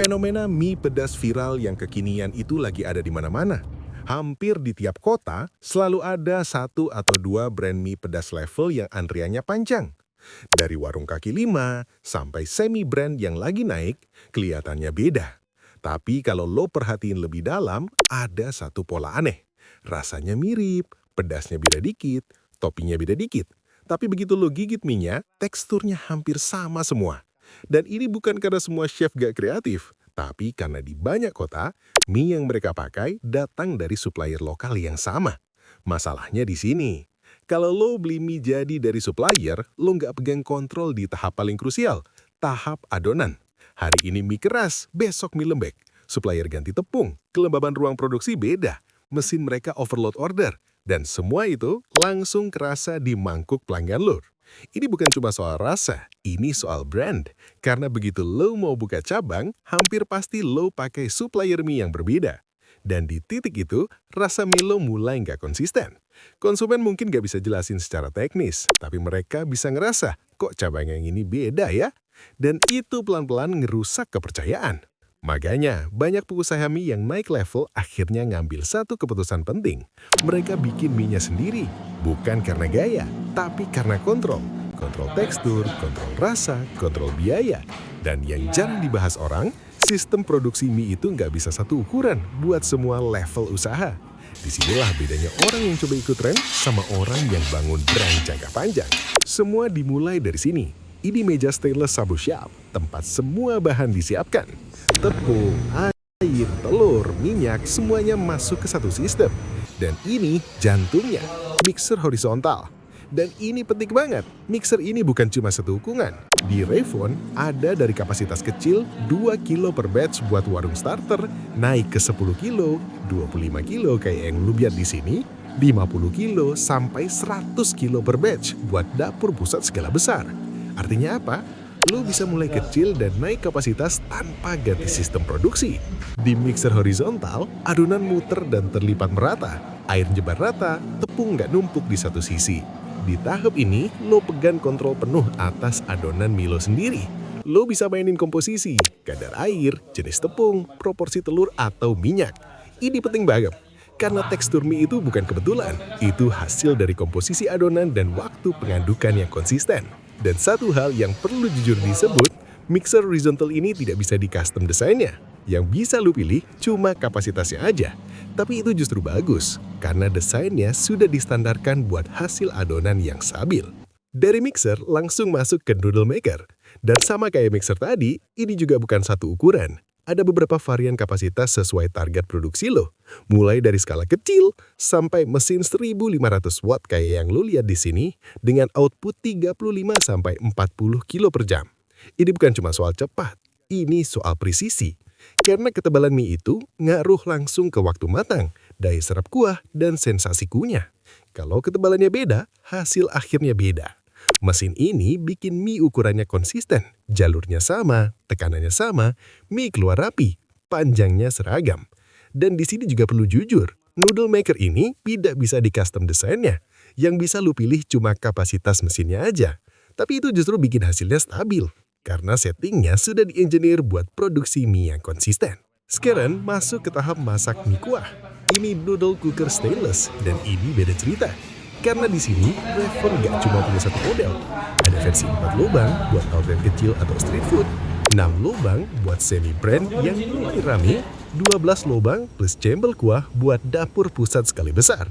Fenomena mie pedas viral yang kekinian itu lagi ada di mana-mana. Hampir di tiap kota selalu ada satu atau dua brand mie pedas level yang antriannya panjang. Dari warung kaki lima sampai semi-brand yang lagi naik, kelihatannya beda. Tapi kalau lo perhatiin lebih dalam, ada satu pola aneh. Rasanya mirip, pedasnya beda dikit, toppingnya beda dikit. Tapi begitu lo gigit mie-nya, teksturnya hampir sama semua. Dan ini bukan karena semua chef gak kreatif, tapi karena di banyak kota, mie yang mereka pakai datang dari supplier lokal yang sama. Masalahnya di sini. Kalau lo beli mie jadi dari supplier, lo nggak pegang kontrol di tahap paling krusial, tahap adonan. Hari ini mie keras, besok mie lembek. Supplier ganti tepung, kelembaban ruang produksi beda. Mesin mereka overload order. Dan semua itu langsung kerasa di mangkuk pelanggan lo. Ini bukan cuma soal rasa, ini soal brand. Karena begitu lo mau buka cabang, hampir pasti lo pakai supplier mie yang berbeda. Dan di titik itu, rasa mie lo mulai nggak konsisten. Konsumen mungkin nggak bisa jelasin secara teknis, tapi mereka bisa ngerasa, kok cabang yang ini beda ya? Dan itu pelan-pelan ngerusak kepercayaan. Makanya, banyak pengusaha mie yang naik level akhirnya ngambil satu keputusan penting. Mereka bikin mie-nya sendiri, bukan karena gaya, tapi karena kontrol. Kontrol tekstur, kontrol rasa, kontrol biaya. Dan yang jarang dibahas orang, sistem produksi mie itu nggak bisa satu ukuran buat semua level usaha. Disinilah bedanya orang yang coba ikut tren sama orang yang bangun brand jangka panjang. Semua dimulai dari sini. Ini meja stainless Sabu Shop, tempat semua bahan disiapkan. Tepung, air, telur, minyak, semuanya masuk ke satu sistem. Dan ini jantungnya, mixer horizontal. Dan ini penting banget, mixer ini bukan cuma satu ukungan. Di Revon ada dari kapasitas kecil 2 kilo per batch buat warung starter, naik ke 10 kilo, 25 kilo kayak yang lu lihat di sini, 50 kilo sampai 100 kilo per batch buat dapur pusat skala besar. Artinya apa? Lu bisa mulai kecil dan naik kapasitas tanpa ganti sistem produksi. Di mixer horizontal, adonan muter dan terlipat merata. Air nyebar rata, tepung nggak numpuk di satu sisi. Di tahap ini, lo pegang kontrol penuh atas adonan mie lo sendiri. Lo bisa mainin komposisi, kadar air, jenis tepung, proporsi telur atau minyak. Ini penting banget, karena tekstur mie itu bukan kebetulan. Itu hasil dari komposisi adonan dan waktu pengadukan yang konsisten. Dan satu hal yang perlu jujur disebut, mixer horizontal ini tidak bisa di custom desainnya. Yang bisa lu pilih cuma kapasitasnya aja. Tapi itu justru bagus, karena desainnya sudah distandarkan buat hasil adonan yang stabil. Dari mixer langsung masuk ke noodle maker. Dan sama kayak mixer tadi, ini juga bukan satu ukuran. Ada beberapa varian kapasitas sesuai target produksi lo. Mulai dari skala kecil sampai mesin 1500 watt kayak yang lo lihat di sini dengan output 35 sampai 40 kilo per jam. Ini bukan cuma soal cepat, ini soal presisi. Karena ketebalan mie itu ngaruh langsung ke waktu matang, daya serap kuah, dan sensasi kunyah. Kalau ketebalannya beda, hasil akhirnya beda. Mesin ini bikin mie ukurannya konsisten, jalurnya sama, tekanannya sama, mie keluar rapi, panjangnya seragam. Dan di sini juga perlu jujur, noodle maker ini tidak bisa di custom desainnya. Yang bisa lu pilih cuma kapasitas mesinnya aja. Tapi itu justru bikin hasilnya stabil. Karena settingnya sudah di-engineer buat produksi mie yang konsisten. Sekarang masuk ke tahap masak mie kuah. Ini noodle cooker stainless dan ini beda cerita. Karena di sini Revon nggak cuma punya satu model. Ada versi 4 lubang buat outlet kecil atau street food, 6 lubang buat semi brand yang mulai rame, 12 lubang plus chamber kuah buat dapur pusat sekali besar.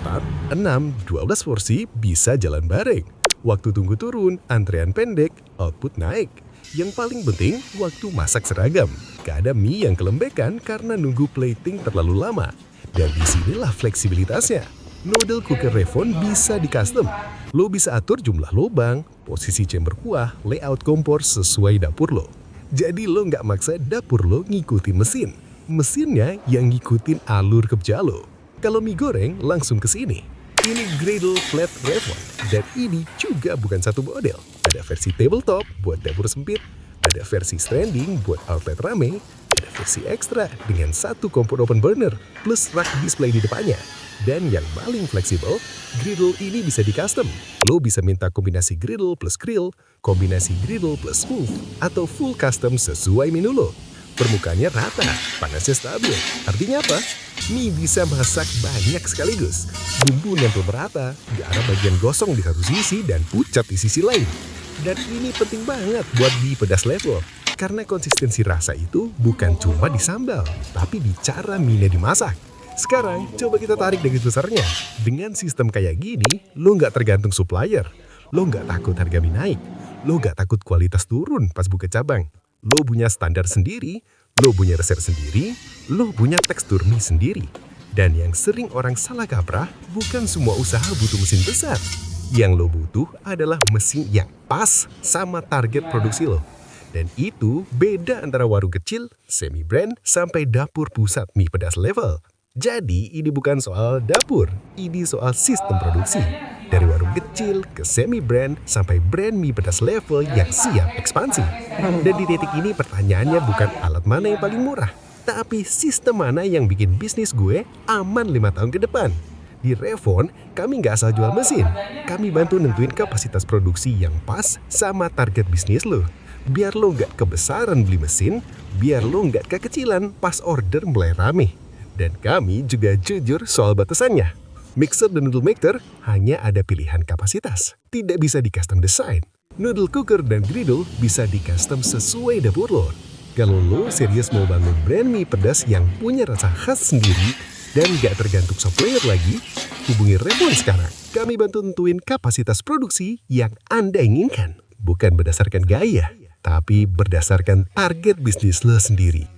4, 6, 12 porsi bisa jalan bareng. Waktu tunggu turun, antrean pendek, output naik. Yang paling penting, waktu masak seragam. Gak ada mie yang kelembekan karena nunggu plating terlalu lama. Dan disinilah fleksibilitasnya. Noodle cooker Revon bisa di-custom. Lo bisa atur jumlah lubang, posisi chamber kuah, layout kompor sesuai dapur lo. Jadi lo nggak maksa dapur lo ngikutin mesin. Mesinnya yang ngikutin alur kerja lo. Kalau mie goreng, langsung ke sini. Ini griddle flat Revon, dan ini juga bukan satu model. Ada versi tabletop buat dapur sempit, ada versi standing buat outlet rame, ada versi ekstra dengan satu kompor open burner plus rak display di depannya. Dan yang paling fleksibel, griddle ini bisa di-custom. Lo bisa minta kombinasi griddle plus grill, kombinasi griddle plus smooth, atau full custom sesuai menu lo. Permukaannya rata, panasnya stabil. Artinya apa? Mie bisa masak banyak sekaligus. Bumbu nempel merata, gak ada bagian gosong di satu sisi dan pucat di sisi lain. Dan ini penting banget buat mie pedas level. Karena konsistensi rasa itu bukan cuma di sambal, tapi di cara mie dimasak. Sekarang, coba kita tarik garis besarnya. Dengan sistem kayak gini, lo nggak tergantung supplier. Lo nggak takut harga mie naik. Lo nggak takut kualitas turun pas buka cabang. Lo punya standar sendiri, lo punya resep sendiri, lo punya tekstur mie sendiri. Dan yang sering orang salah kaprah, bukan semua usaha butuh mesin besar. Yang lo butuh adalah mesin yang pas sama target produksi lo. Dan itu beda antara warung kecil, semi-brand, sampai dapur pusat mie pedas level. Jadi ini bukan soal dapur, ini soal sistem produksi. Dari warung kecil ke semi-brand sampai brand mie pedas level yang siap ekspansi. Dan di titik ini pertanyaannya bukan alat mana yang paling murah, tapi sistem mana yang bikin bisnis gue aman 5 tahun ke depan. Di Revon, kami nggak asal jual mesin. Kami bantu nentuin kapasitas produksi yang pas sama target bisnis lo. Biar lo nggak kebesaran beli mesin, biar lo nggak kekecilan pas order mulai rame. Dan kami juga jujur soal batasannya. Mixer dan noodle maker hanya ada pilihan kapasitas, tidak bisa di custom design. Noodle cooker dan griddle bisa di custom sesuai dapur lo. Kalau lo serius mau bangun brand mie pedas yang punya rasa khas sendiri dan gak tergantung supplier lagi, hubungi Revon sekarang. Kami bantu tentuin kapasitas produksi yang Anda inginkan. Bukan berdasarkan gaya, tapi berdasarkan target bisnis lo sendiri.